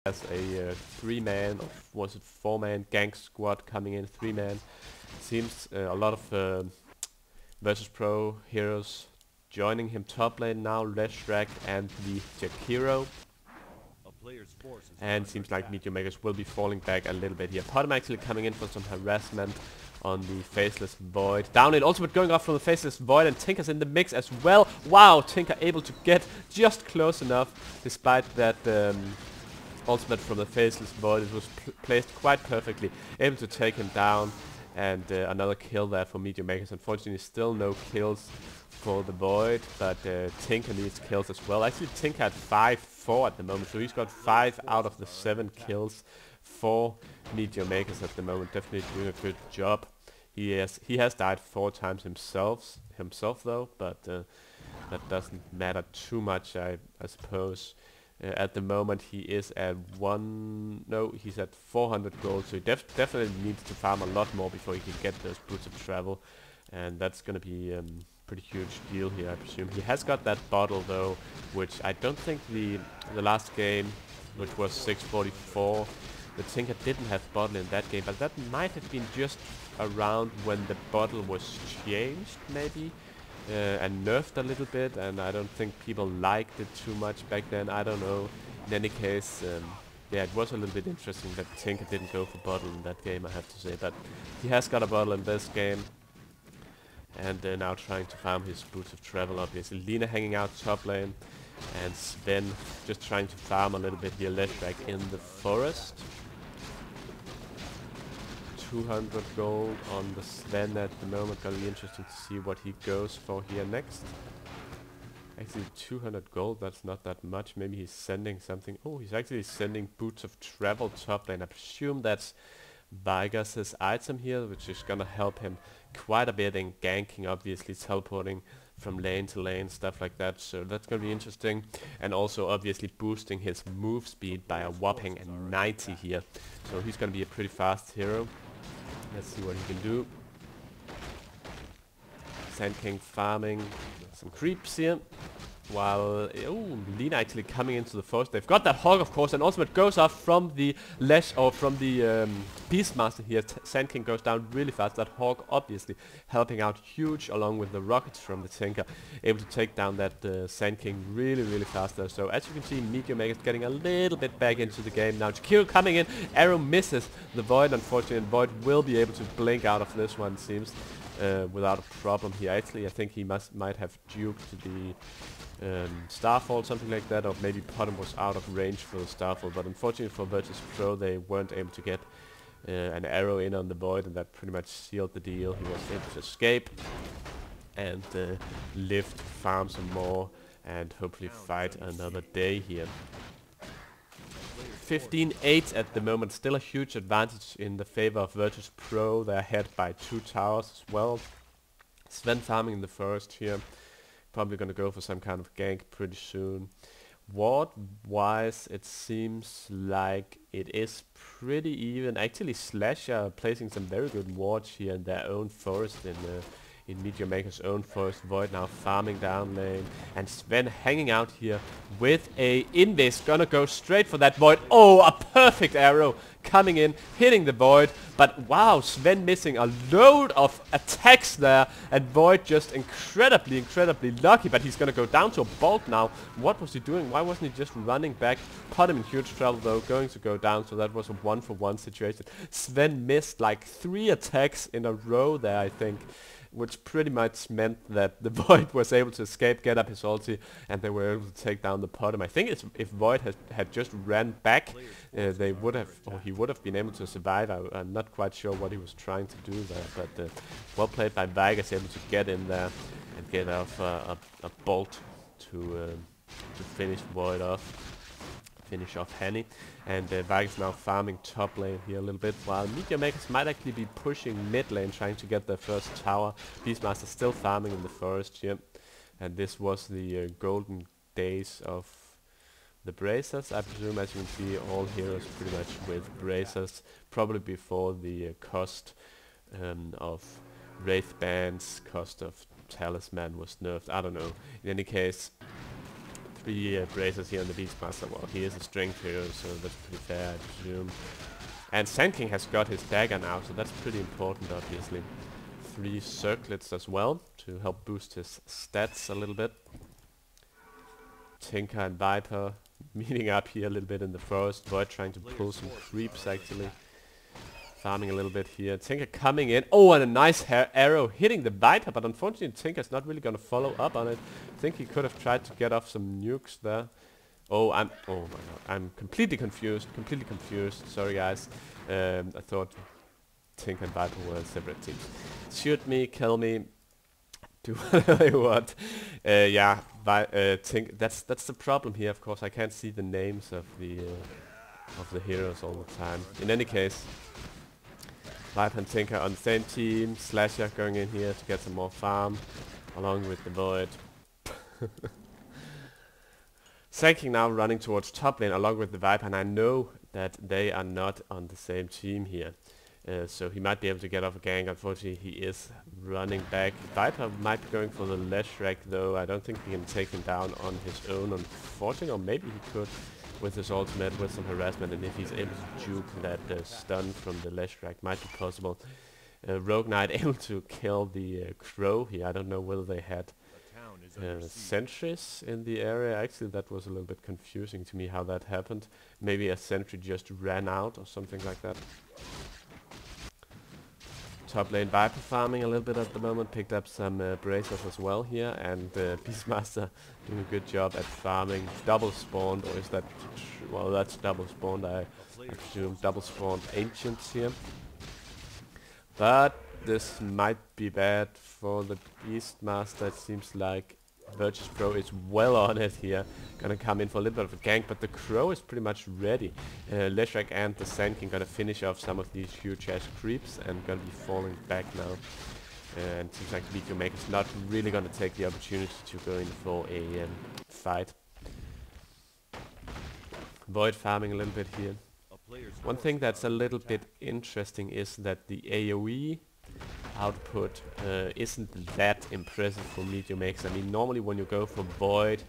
has a 3-man, or was it 4-man gank squad coming in, 3-man. Seems a lot of versus pro heroes joining him top lane now, Leshrac and the Jakiro. And seems like Meteor Makers will be falling back a little bit here. Potom actually coming in for some harassment on the Faceless Void. Down it, ultimate going off from the Faceless Void, and Tinker's in the mix as well. Wow, Tinker able to get just close enough, despite that ultimate from the Faceless Void. It was placed quite perfectly, able to take him down. And another kill there for Meteor Makers. Unfortunately, still no kills for the Void, but Tinker needs kills as well. Actually, Tinker had 5-4 at the moment, so he's got 5 out of the 7 kills for Meteor Makers at the moment. Definitely doing a good job. He has died 4 times himself though, but that doesn't matter too much, I suppose. At the moment he is at he's at 400 gold, so he definitely needs to farm a lot more before he can get those boots of travel, and that's gonna be a pretty huge deal here, I presume. He has got that bottle though, which I don't think the last game, which was 644, the Tinker didn't have bottle in that game, but that might have been just around when the bottle was changed maybe. And nerfed a little bit, and I don't think people liked it too much back then. I don't know. In any case, yeah, it was a little bit interesting that Tinker didn't go for bottle in that game, I have to say. But he has got a bottle in this game, and now trying to farm his boots of travel, obviously. Lina hanging out top lane, and Sven just trying to farm a little bit here. Leshrac in the forest. 200 gold on the Sven at the moment. Gonna be interesting to see what he goes for here next. Actually 200 gold, that's not that much. Maybe he's sending something. Oh, he's actually sending boots of travel top lane. I presume that's Vigoss' item here, which is gonna help him quite a bit in ganking, obviously teleporting from lane to lane, stuff like that. So that's gonna be interesting. And also obviously boosting his move speed by a whopping 90 here. So he's gonna be a pretty fast hero. Let's see what he can do. Sand King farming some creeps here. While Lina actually coming into the forest. They've got that hog, of course, and ultimate goes off from the from the Beastmaster here. Sand King goes down really fast. That hog obviously helping out huge, along with the rockets from the Tinker, able to take down that Sand King really fast there. So as you can see, Meteor Makers getting a little bit back into the game now. Jakiro coming in, arrow misses the Void. Unfortunately, Void will be able to blink out of this one, seems, without a problem here. Actually, I think he might have duped the Starfall, something like that, or maybe Potom was out of range for the Starfall, but unfortunately for Virtus Pro they weren't able to get an arrow in on the Void, and that pretty much sealed the deal. He was able to escape and live to farm some more and hopefully fight another day here. 15-8 at the moment, still a huge advantage in the favor of Virtus Pro. They're ahead by 2 towers as well. Sven farming in the forest here. Probably gonna go for some kind of gank pretty soon. Ward wise, it seems like it is pretty even. Actually, Slasher placing some very good wards here in their own forest, in Meteor Maker's own forest. Void now farming down lane, and Sven hanging out here with a invis, gonna go straight for that Void. Oh, a perfect arrow coming in, hitting the Void, but wow, Sven missing a load of attacks there, and Void just incredibly lucky, but he's gonna go down to a bulk now. What was he doing? Why wasn't he just running back? Potom in huge trouble though, going to go down, so that was a 1-for-1 situation. Sven missed like 3 attacks in a row there, I think, which pretty much meant that the Void was able to escape, get up his ulti, and they were able to take down the Potom. I think if Void had just ran back, they would have, or he would have been able to survive. I'm not quite sure what he was trying to do there, but well played by Vigoss, able to get in there and get off a bolt to finish Void off. Finish off Henny, and Vigoss now farming top lane here a little bit, while Meteor Makers might actually be pushing mid lane, trying to get their first tower. Beastmaster still farming in the forest here, and this was the golden days of the bracers, I presume. As you can see, all heroes pretty much with bracers, probably before the cost of Wraith Bands, cost of Talisman was nerfed, I don't know. In any case, 3 bracers here on the Beastmaster. Well, he is a strength hero, so that's pretty fair, I presume. And Sand King has got his dagger now, so that's pretty important, obviously. 3 circlets as well, to help boost his stats a little bit. Tinker and Viper meeting up here a little bit in the forest. Void trying to pull some creeps, actually. Farming a little bit here. Tinker coming in. Oh, and a nice arrow hitting the Viper, but unfortunately Tinker's not really going to follow up on it. I think he could have tried to get off some nukes there. Oh my god. I'm completely confused. Sorry, guys. I thought Tinker and Viper were separate teams. Shoot me, kill me, do whatever you want. Yeah, that's the problem here. Of course, I can't see the names of the heroes all the time. In any case, Viper and Tinker on the same team. Slasher going in here to get some more farm, along with the Void. Sand King now running towards top lane along with the Viper, and I know that they are not on the same team here. So he might be able to get off a gank. Unfortunately, he is running back. Viper might be going for the Leshrac though. I don't think he can take him down on his own, unfortunately. Or maybe he could with his ultimate, with some harassment. And if he's able to juke that stun from the Leshrac, might be possible. Rogue Knight able to kill the Crow here. I don't know whether they had sentries in the area. Actually, that was a little bit confusing to me how that happened. Maybe a sentry just ran out or something like that. Top lane Viper farming a little bit at the moment. Picked up some bracers as well here, and Beastmaster doing a good job at farming. Double spawned, or is that... well, that's double spawned, I presume. Double spawned ancients here. But this might be bad for the Beastmaster. It seems like Virtus Pro is well on it here. Gonna come in for a little bit of a gank, but the Crow is pretty much ready. Leshrac and the Sand King gonna finish off some of these huge ass creeps and gonna be falling back now. And seems like Videomaker is not really gonna take the opportunity to go in for a fight. Void farming a little bit here. One thing that's a little bit interesting is that the AoE output isn't that impressive for Videomaker. I mean, normally when you go for Void,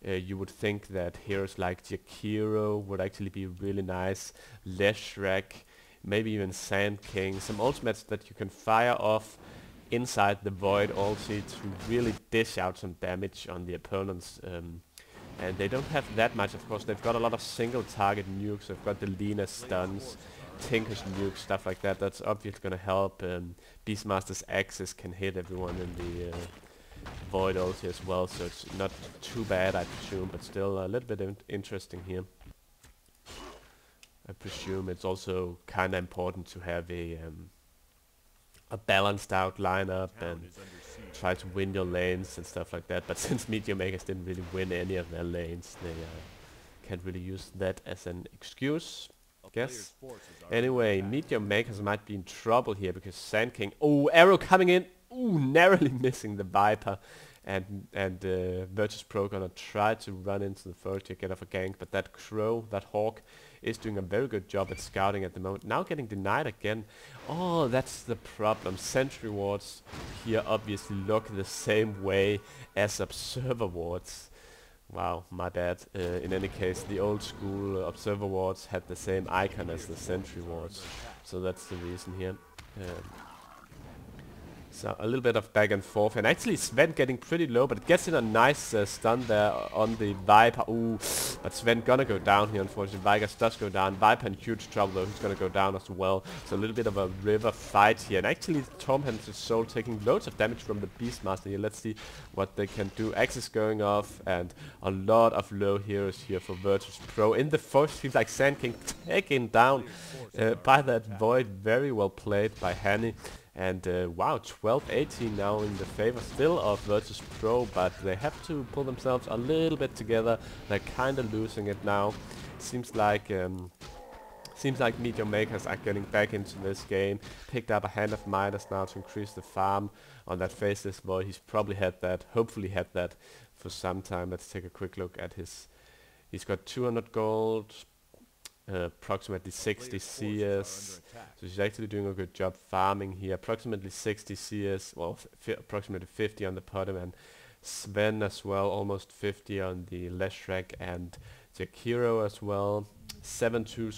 you would think that heroes like Jakiro would actually be really nice. Leshrac, maybe even Sand King. Some ultimates that you can fire off inside the Void also to really dish out some damage on the opponents. And they don't have that much, of course. They've got a lot of single target nukes. They've got the Lina stuns, Tinker's nukes, stuff like that. That's obviously going to help. Beastmaster's axes can hit everyone in the Void also as well, so it's not too bad, I presume, but still a little bit interesting here. I presume it's also kind of important to have a balanced out lineup and try to win your lanes and stuff like that. But since Videomakers didn't really win any of their lanes, they can't really use that as an excuse, I guess. Anyway, Videomakers might be in trouble here because Sand King... oh, arrow coming in! Ooh, narrowly missing the Viper. And Virtus Pro gonna try to run into the forest to get off a gank, but that Crow, that Hawk, is doing a very good job at scouting at the moment. Now getting denied again. Oh, that's the problem. Sentry wards here obviously look the same way as observer wards. Wow, my bad. In any case, the old school observer wards had the same icon as the sentry wards, so that's the reason here. So a little bit of back and forth, and actually Sven getting pretty low, but it gets in a nice stun there on the Viper. Ooh, but Sven gonna go down here, unfortunately. Vigoss does go down. Viper in huge trouble though, he's gonna go down as well. So a little bit of a river fight here, and actually Tormented Soul taking loads of damage from the Beastmaster here. Let's see what they can do. Axes going off, and a lot of low heroes here for Virtus Pro. In the forest, seems like Sand King taken down by that Void. Very well played by Hanny. And wow, 12-18 now in the favor still of Virtus Pro, but they have to pull themselves a little bit together. They're kind of losing it now. Seems like Videomakers are getting back into this game. Picked up a Hand of Midas now to increase the farm on that Faceless Void. He's probably had that, hopefully had that for some time. Let's take a quick look at his... he's got 200 gold, approximately 60 CS, so he's actually doing a good job farming here. Approximately 60 CS, well, approximately 50 on the bottom, and Sven as well, almost 50 on the Leshrac, and Jakiro as well. 7-2